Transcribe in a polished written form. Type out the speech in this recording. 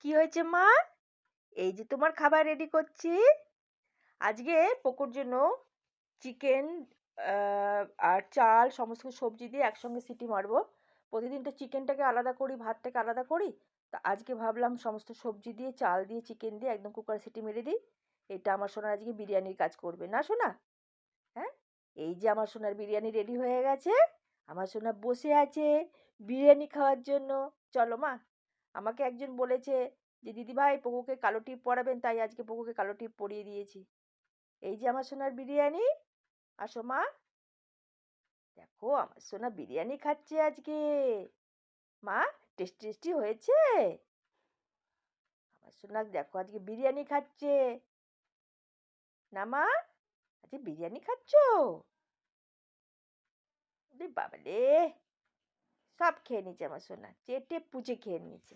কি হয়েছে মা? এই যে তোমার খাবার রেডি করছি। আজকে পোকোর জন্য চিকেন আর চাল সমস্ত সবজি দিয়ে একসঙ্গে সিটি মারবো। প্রতিদিন তো চিকেনটাকে আলাদা করি, ভাতটাকে আলাদা করি। তা আজকে ভাবলাম সমস্ত সবজি দিয়ে, চাল দিয়ে, চিকেন দিয়ে একদম কুকারে সিটি মেরে দিই। এটা আমার সোনা আজকে বিরিয়ানির কাজ করবে। না সোনা? হ্যাঁ? এই যে আমার সোনার বিরিয়ানি রেডি হয়ে গেছে। আমার সোনা বসে আছে বিরিয়ানি খাওয়ার জন্য। চলো মা, আমাকে একজন বলেছে যে দিদিভাই পোকোকে কালো টিপ পরাবেন, তাই আজকে পোকোকে কালো টিপ পরিয়ে দিয়েছি। এই যে আমার সোনার বিরিয়ানি। আসো মা, দেখো আমার সোনা বিরিয়ানি খাচ্ছে আজকে। মা, টেস্টি টেস্টি হয়েছে? আমার সোনা দেখো আজকে বিরিয়ানি খাচ্ছে। না মা, আজকে বিরিয়ানি খাচ্ছো? বাবারে, সব খেয়ে নিয়েছে আমার সোনা, চেটে পুচে খেয়ে নিয়েছে।